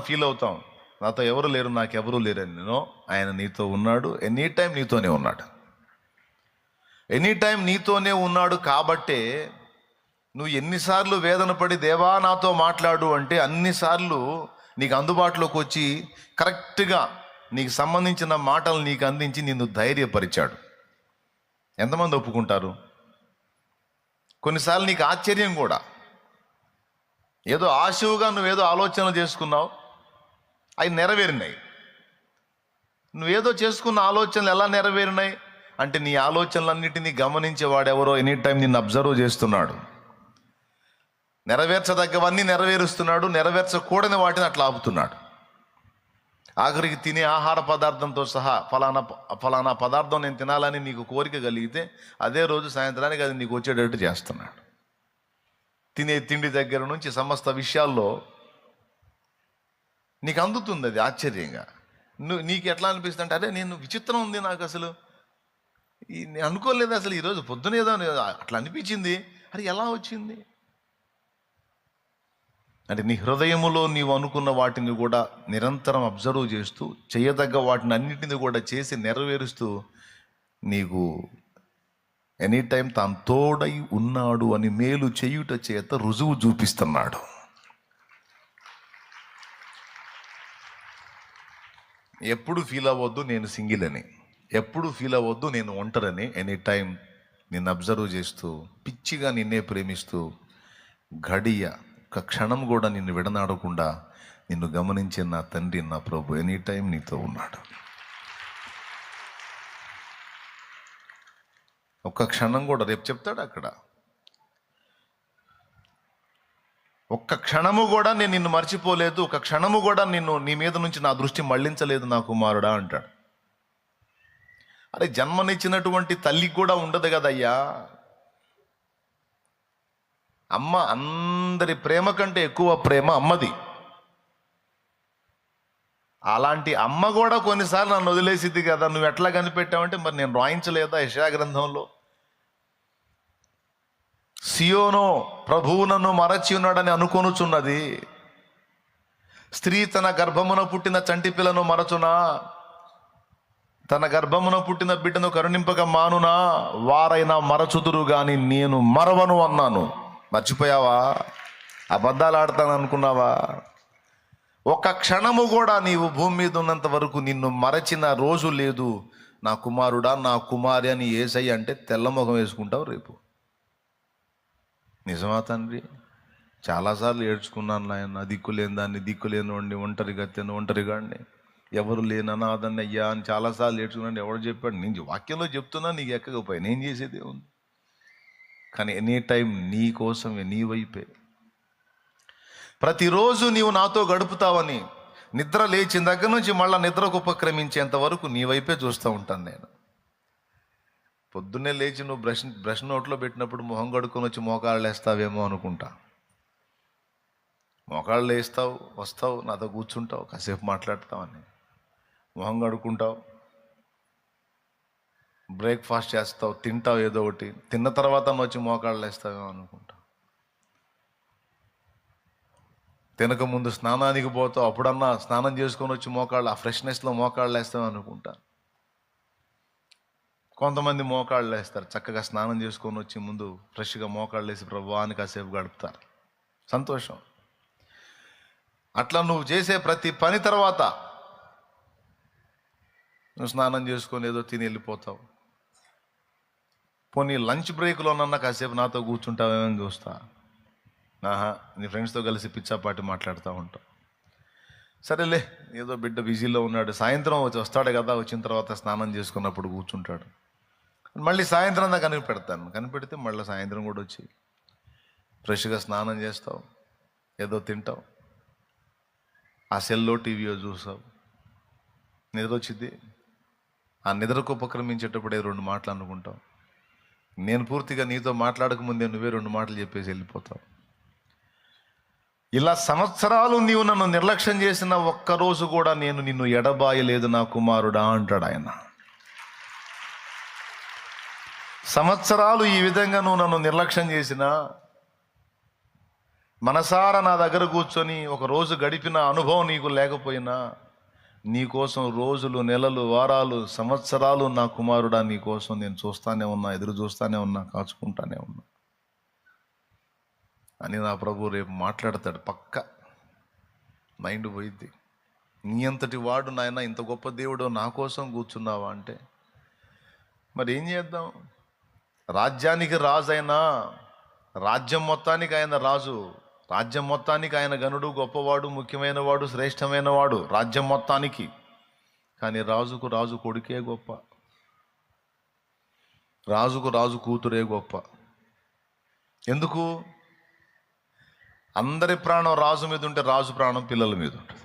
Feel అవుతాం, నాతో ఎవరు లేరు, నాకెవరూ లేరని. నేను ఆయన నీతో ఉన్నాడు, ఎనీ టైం నీతోనే ఉన్నాడు. ఎనీ టైం నీతోనే ఉన్నాడు కాబట్టే నువ్వు ఎన్నిసార్లు వేదన పడి దేవా నాతో మాట్లాడు అంటే అన్నిసార్లు నీకు అందుబాటులోకి వచ్చి కరెక్ట్గా నీకు సంబంధించిన మాటలు నీకు అందించి నిన్ను ధైర్యపరిచాడు. ఎంతమంది ఒప్పుకుంటారు? కొన్నిసార్లు నీకు ఆశ్చర్యం కూడా, ఏదో ఆశువుగా నువ్వేదో ఆలోచనలు చేసుకున్నావు, అవి నెరవేరినాయి. నువ్వేదో చేసుకున్న ఆలోచనలు ఎలా నెరవేరినాయి అంటే నీ ఆలోచనలన్నిటినీ గమనించేవాడెవరో ఎనీ టైం నిన్ను అబ్జర్వ్ చేస్తున్నాడు. నెరవేర్చదగ్గవన్నీ నెరవేరుస్తున్నాడు, నెరవేర్చకూడని వాటిని అట్లా ఆపుతున్నాడు. ఆఖరికి తినే ఆహార పదార్థంతో సహా ఫలానా పదార్థం నేను తినాలని నీకు కోరిక కలిగితే అదే రోజు సాయంత్రానికి అది నీకు వచ్చేటట్టు చేస్తున్నాడు. తినే తిండి దగ్గర నుంచి సమస్త విషయాల్లో నీకు అందుతుంది అది ఆశ్చర్యంగా. నీకు ఎట్లా అనిపిస్తుంది అంటే అదే నేను విచిత్రం ఉంది, నాకు అసలు నేను అనుకోలేదు, అసలు ఈరోజు పొద్దునేదో అట్లా అనిపించింది, అది ఎలా వచ్చింది అంటే నీ హృదయములో నీవు అనుకున్న వాటిని కూడా నిరంతరం అబ్జర్వ్ చేస్తూ చేయదగ్గ వాటిని అన్నిటిని కూడా చేసి నెరవేరుస్తూ నీకు ఎనీ టైం తాను తోడై ఉన్నాడు అని మేలు చేయుట చేత రుజువు చూపిస్తున్నాడు. ఎప్పుడు ఫీల్ అవ్వద్దు నేను సింగిల్ అని, ఎప్పుడు ఫీల్ అవ్వద్దు నేను ఒంటరని. ఎనీ టైం నిన్ను అబ్జర్వ్ చేస్తూ పిచ్చిగా నిన్నే ప్రేమిస్తూ గడియ ఒక క్షణం కూడా నిన్ను విడనాడకుండా నిన్ను గమనించే నా తండ్రి నా ప్రభు ఎనీ టైం నీతో ఉన్నాడు. ఒక్క క్షణం కూడా, రేపు చెప్తాడు అక్కడ, ఒక్క క్షణము కూడా నేను నిన్ను మర్చిపోలేదు, ఒక క్షణము కూడా నీ మీద నుంచి నా దృష్టి మళ్లించలేదు నా కుమారుడా అంటాడు. అరే జన్మనిచ్చినటువంటి తల్లికి కూడా ఉండదు కదయ్యా. అమ్మ అందరి ప్రేమ కంటే ఎక్కువ ప్రేమ అమ్మది. అలాంటి అమ్మ కూడా కొన్నిసార్లు నన్ను వదిలేసిద్ది కదా, నువ్వు ఎట్లా కనిపెట్టావంటే మరి నేను రాయించలేదా యెషయా గ్రంథంలో, సియోను ప్రభువు నన్ను మరచి ఉన్నాడని అనుకొనుచున్నది, స్త్రీ తన గర్భమున పుట్టిన చంటి పిల్లను మరచునా, తన గర్భమున పుట్టిన బిడ్డను కరుణింపక మానునా, వారైనా మరచుదురు గాని నేను మరవను అన్నాను. మర్చిపోయావా? అబద్ధాలు ఆడతాను అనుకున్నావా? ఒక క్షణము కూడా నీవు భూమి మీద ఉన్నంత వరకు నిన్ను మరచిన రోజు లేదు. నా కుమారుడా నా కుమారి అని యేసయ్య అంటే తెల్లముఖం వేసుకుంటావు రేపు. నిజమా తండ్రి? చాలాసార్లు ఏడ్చుకున్నాను నాయన, దిక్కులేని దాన్ని, దిక్కులేని వాడిని, ఒంటరిగాడిని, ఎవరు లేని అనాథని అయ్యా అని చాలాసార్లు ఏడ్చుకున్నాను. ఎవరు చెప్పాడు? నేను వాక్యంలో చెప్తున్నా, నీకు ఎక్కకపోయా, నేను చేసేది ఉంది. కానీ ఎనీ టైం నీ కోసమే, నీ వైపే. ప్రతిరోజు నీవు నాతో గడుపుతావని, నిద్ర లేచిన దగ్గర నుంచి మళ్ళీ నిద్రకు ఉపక్రమించేంత వరకు నీ వైపే చూస్తూ ఉంటాను నేను. పొద్దున్నే లేచి నువ్వు బ్రష్ నోట్లో పెట్టినప్పుడు మొహం కడుక్కొని వచ్చి మోకాళ్ళు వేస్తావేమో అనుకుంటా. మోకాళ్ళు వేస్తావు, వస్తావు, నాతో కూర్చుంటావు, కాసేపు మాట్లాడతావని, మొహం కడుక్కుంటావు, బ్రేక్ఫాస్ట్ చేస్తావు, తింటావు ఏదో ఒకటి, తిన్న తర్వాత వచ్చి మోకాళ్ళు వేస్తావేమో అనుకుంటా. తినకముందు స్నానానికి పోతావు, అప్పుడన్నా స్నానం చేసుకొని వచ్చి మోకాళ్ళు, ఆ ఫ్రెష్నెస్లో మోకాళ్ళు వేస్తావు అనుకుంటా. కొంతమంది మోకాళ్ళు వేస్తారు, చక్కగా స్నానం చేసుకొని వచ్చి ముందు ఫ్రెష్గా మోకాళ్ళు వేసి ప్రభువా అని కాసేపు గడుపుతారు, సంతోషం. అట్లా నువ్వు చేసే ప్రతి పని తర్వాత నువ్వు స్నానం చేసుకొని ఏదో తిని వెళ్ళిపోతావు. పోనీ లంచ్ బ్రేక్లోనన్నా కాసేపు నాతో కూర్చుంటావేమని చూస్తా. నీ ఫ్రెండ్స్తో కలిసి పిచ్చాపాటి మాట్లాడుతూ ఉంటావు. సరేలే, ఏదో బిడ్డ బిజీలో ఉన్నాడు, సాయంత్రం వస్తాడు కదా, వచ్చిన తర్వాత స్నానం చేసుకున్నప్పుడు కూర్చుంటాడు, మళ్ళీ సాయంత్రం దాకా కనిపెడితే మళ్ళీ సాయంత్రం కూడా వచ్చి ఫ్రెష్గా స్నానం చేస్తావు, ఏదో తింటావు, ఆ సెల్లో టీవీయో చూసావు, నిద్ర వచ్చింది. ఆ నిద్రకు ఉపక్రమించేటప్పుడే 2 మాటలు అనుకుంటావు. నేను పూర్తిగా నీతో మాట్లాడక ముందే నువ్వే 2 మాటలు చెప్పేసి వెళ్ళిపోతావు. ఇలా సంవత్సరాలు నీవు నన్ను నిర్లక్ష్యం చేసిన ఒక్కరోజు కూడా నేను నిన్ను ఎడబాయలేదు నా కుమారుడా అంటాడు ఆయన. సంవత్సరాలు ఈ విధంగా నువ్వు నన్ను నిర్లక్ష్యం చేసినా మనసారా నా దగ్గర కూర్చొని ఒక రోజు గడిపిన అనుభవం నీకు లేకపోయినా, నీకోసం రోజులు, నెలలు, వారాలు, సంవత్సరాలు నా కుమారుడా నీకోసం నేను చూస్తానే ఉన్నా, ఎదురు చూస్తానే ఉన్నా, కాచుకుంటానే ఉన్నా అని నా ప్రభు రేపు మాట్లాడతాడు. పక్క మైండ్ పోయిద్ది. నీ అంతటి వాడు నాయన, ఇంత గొప్ప దేవుడు నా కోసం కూర్చున్నావా అంటే మరి ఏం చేద్దాం? రాజ్యానికి రాజు అయినా, రాజ్యం మొత్తానికి ఆయన రాజు, రాజ్యం మొత్తానికి ఆయన గనుడు, గొప్పవాడు, ముఖ్యమైన వాడు, శ్రేష్టమైన వాడు రాజ్యం మొత్తానికి. కానీ రాజుకు రాజు కొడుకే గొప్ప, రాజుకు రాజు కూతురే గొప్ప. ఎందుకు? అందరి ప్రాణం రాజు మీద ఉంటే రాజు ప్రాణం పిల్లల మీద ఉంటుంది.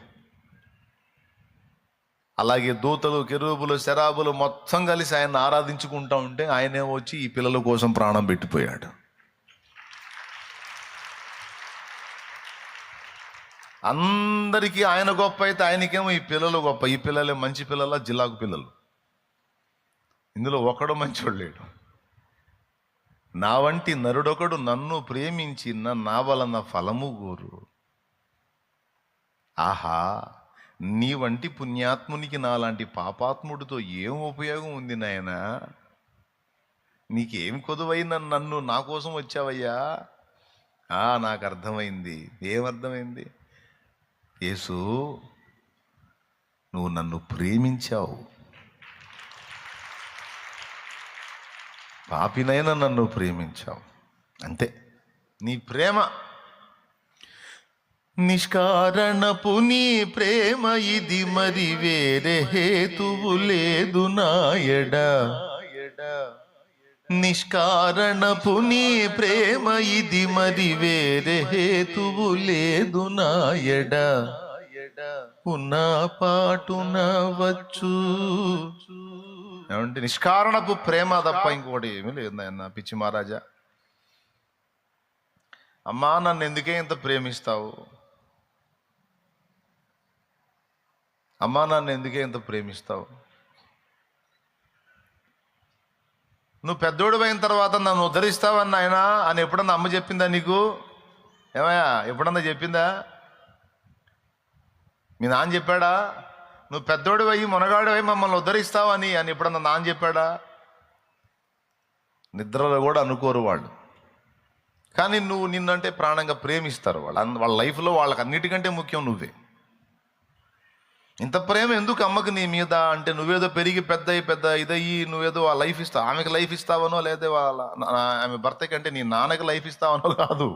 అలాగే దూతలు, కెరూబులు, శరాబులు మొత్తం కలిసి ఆయన ఆరాధించుకుంటా ఉంటే ఆయనే వచ్చి ఈ పిల్లల కోసం ప్రాణం పెట్టిపోయాడు. అందరికీ ఆయన గొప్ప అయితే ఆయనకేమో ఈ పిల్లలు గొప్ప. ఈ పిల్లలే మంచి పిల్లల, జిల్లాకు పిల్లలు. ఇందులో ఒకడు మంచోడు లేడు. నా వంటి నరుడొకడు నన్ను ప్రేమించిన నా వలన ఫలము గోరు. ఆహా, నీ వంటి పుణ్యాత్మునికి నాలాంటి పాపాత్ముడితో ఏం ఉపయోగం ఉంది నాయనా? నీకేం కొదువైన నన్ను నా కోసం వచ్చావయ్యా? నాకు అర్థమైంది. ఏమర్థమైంది? యేసు, నువ్వు నన్ను ప్రేమించావు, పాపినైనా నన్ను ప్రేమించావు, అంతే. నీ ప్రేమ నిష్కారణపు, నీ ప్రేమ ఇది, మరి వేరే హేతువు లేదు నాయడ. నిష్కారణపు నీ ప్రేమ ఇది, మరి వేరే హేతువు లేదు నాయడ. ఉన్న పాటున వచ్చు. ఏమంటే నిష్కారణపు ప్రేమ తప్ప ఇంకోటి ఏమీ లేదు నాయన. పిచ్చి మహారాజా, అమ్మా నన్ను ఎందుకే ఇంత ప్రేమిస్తావు? అమ్మా నన్ను ఎందుకే ఇంత ప్రేమిస్తావు? నువ్వు పెద్దోడు అయిన తర్వాత నన్ను ఉద్ధరిస్తావని ఆయన అని ఎప్పుడన్నా అమ్మ చెప్పిందా నీకు? ఏమయ్యా, ఎప్పుడన్నా చెప్పిందా? మీ నాన్న చెప్పాడా? నువ్వు పెద్దోడు అయ్యి మునగాడు అయ్యి మమ్మల్ని ఉద్ధరిస్తావని అని ఎప్పుడన్నా నాన్న చెప్పాడా? నిద్రలో కూడా అనుకోరు వాళ్ళు. కానీ నువ్వు నిన్నంటే ప్రాణంగా ప్రేమిస్తారు వాళ్ళు. వాళ్ళ లైఫ్లో వాళ్ళకి అన్నిటికంటే ముఖ్యం నువ్వే. ఇంత ప్రేమ ఎందుకు అమ్మకి నీ మీద అంటే, నువ్వేదో పెరిగి పెద్ద ఇదయ్యి నువ్వేదో ఆ లైఫ్ ఇస్తావు, ఆమెకి లైఫ్ ఇస్తావనో, లేదా ఆమె భర్తకి అంటే నీ నాన్నకి లైఫ్ ఇస్తావనో కాదు.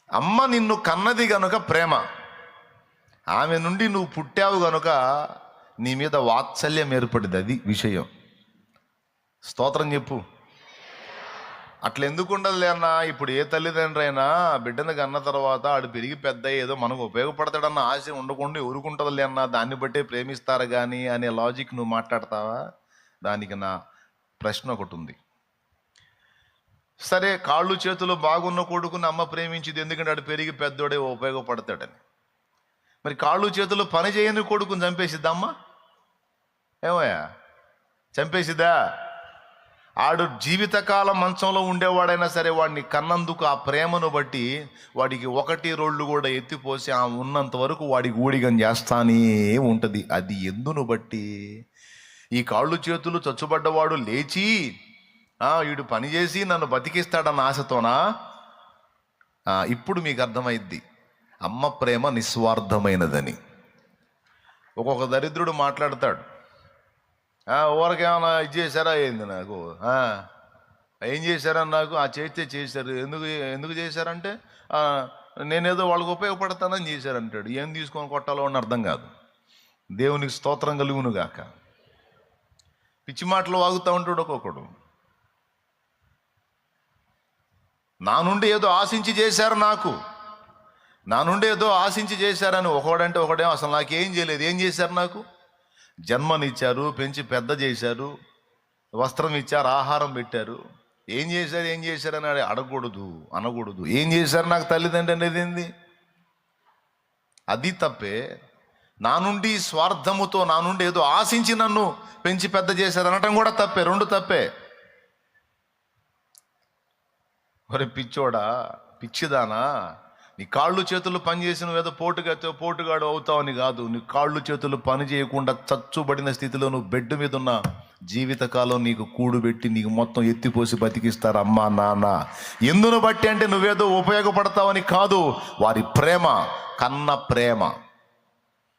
అమ్మ నిన్ను కన్నది గనుక ప్రేమ, ఆమె నుండి నువ్వు పుట్టావు గనుక నీ మీద వాత్సల్యం ఏర్పడింది. అది విషయం. స్తోత్రం చెప్పు. అట్లా ఎందుకు ఉండదులే అన్న. ఇప్పుడు ఏ తల్లిదండ్రి అయినా బిడ్డను కన్న తర్వాత ఆడు పెరిగి పెద్ద ఏదో మనకు ఉపయోగపడతాడన్న ఆశ ఉండకుండా ఊరుకుంటుందిలే అన్న, దాన్ని బట్టే ప్రేమిస్తారు కానీ అనే లాజిక్ నువ్వు మాట్లాడతావా? దానికి నా ప్రశ్న ఒకటి ఉంది. సరే, కాళ్ళు చేతులు బాగున్న కొడుకుని అమ్మ ప్రేమించింది ఎందుకంటే ఆడు పెరిగి పెద్దోడే ఉపయోగపడతాడని. మరి కాళ్ళు చేతులు పని చేయని కొడుకుని చంపేసిద్దా అమ్మ? ఏమయ్యా, చంపేసిద్దా? ఆడు జీవితకాలం మంచంలో ఉండేవాడైనా సరే వాడిని కన్నందుకు ఆ ప్రేమను బట్టి వాడికి 1-2 కూడా ఎత్తిపోసి ఆ ఉన్నంత వరకు వాడికి ఊడిగం చేస్తానే ఉంటుంది. అది ఎందును బట్టి? ఈ కాళ్ళు చేతులు చచ్చుబడ్డవాడు లేచి వీడు పనిచేసి నన్ను బతికిస్తాడన్న ఆశతోనా? ఇప్పుడు మీకు అర్థమైద్ది అమ్మ ప్రేమ నిస్వార్థమైనదని. ఒక్కొక్క దరిద్రుడు మాట్లాడతాడు, ఊరికేమన్నా ఇది చేశారా ఏంది నాకు, ఏం చేశారని నాకు, చేస్తే చేశారు, ఎందుకు చేశారంటే నేనేదో వాళ్ళకి ఉపయోగపడతానని చేశారంటాడు. ఏం తీసుకొని కొట్టాలో అని అర్థం కాదు. దేవునికి స్తోత్రం కలుగును గాక. పిచ్చి మాటలు వాగుతూ ఉంటాడు ఒక్కొక్కడు. నా నుండి ఏదో ఆశించి చేశారు, నా నుండి ఏదో ఆశించి చేశారని ఒకడంటే ఒకడేమో అసలు నాకేం చేయలేదు. ఏం చేశారు? నాకు జన్మనిచ్చారు, పెంచి పెద్ద చేశారు, వస్త్రం ఇచ్చారు, ఆహారం పెట్టారు. ఏం చేశారని అడగకూడదు, అనకూడదు. ఏం చేశారు నాకు తల్లిదండ్రి అనేది ఏంది? అది తప్పే. నా నుండి స్వార్థముతో, నా నుండి ఏదో ఆశించి నన్ను పెంచి పెద్ద చేశారు అనటం కూడా తప్పే, రెండు తప్పే. ఒరే పిచ్చోడా, పిచ్చిదానా, నీ కాళ్ళు చేతులు పని చేసి నువ్వేదో పోటుగాడు అవుతావని కాదు. నీ కాళ్ళు చేతులు పని చేయకుండా చచ్చుబడిన స్థితిలో నువ్వు బెడ్ మీద ఉన్న జీవితకాలం నీకు కూడుబెట్టి నీకు మొత్తం ఎత్తిపోసి బతికిస్తారు అమ్మా నాన్న. ఎందును బట్టి అంటే నువ్వేదో ఉపయోగపడతావని కాదు, వారి ప్రేమ, కన్న ప్రేమ,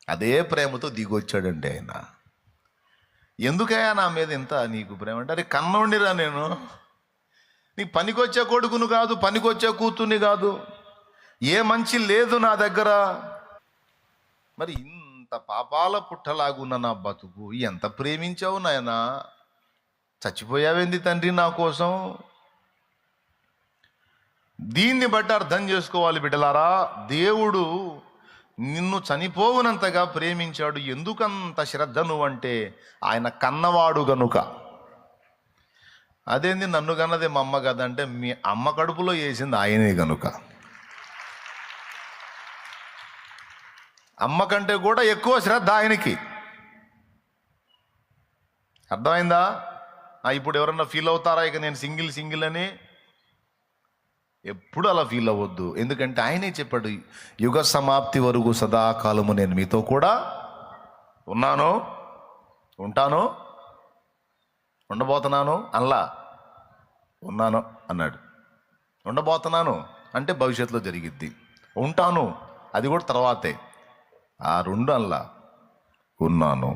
అదే ప్రేమతో దిగొచ్చాడండి ఆయన. ఎందుకయ్యా నా మీద ఇంత నీకు ప్రేమ అంటే, అరే కన్నోండిరా నేను, నీ పనికొచ్చే కొడుకును కాదు, పనికొచ్చే కూతుర్ని కాదు, ఏ మంచి లేదు నా దగ్గర. మరి ఇంత పాపాల పుట్టలాగున్న నా బతుకు ఎంత ప్రేమించావు నాయనా, చచ్చిపోయావేంది తండ్రి నా కోసం. దీన్ని బట్టి అర్థం చేసుకోవాలి బిడ్డలారా, దేవుడు నిన్ను చనిపోవునంతగా ప్రేమించాడు. ఎందుకంత శ్రద్ధ నువ్వంటే ఆయన కన్నవాడు గనుక. అదేంది నన్ను కన్నదే మా అమ్మ కదంటే, మీ అమ్మ కడుపులో వేసింది ఆయనే గనుక. అమ్మ కంటే కూడా ఎక్కువ శ్రద్ధ ఆయనకి. అర్థమైందా? ఇప్పుడు ఎవరన్నా ఫీల్ అవుతారా ఇక నేను సింగిల్ అని? ఎప్పుడు అలా ఫీల్ అవ్వద్దు. ఎందుకంటే ఆయనే చెప్పాడు, యుగ సమాప్తి వరకు సదాకాలము నేను మీతో కూడా ఉన్నాను, ఉంటాను, ఉండబోతున్నాను అల్లా, ఉన్నాను అన్నాడు. ఉండబోతున్నాను అంటే భవిష్యత్తులో జరిగిద్ది, ఉంటాను అది కూడా తర్వాతే. ఆ రెండు అల్లా ఉన్నాను.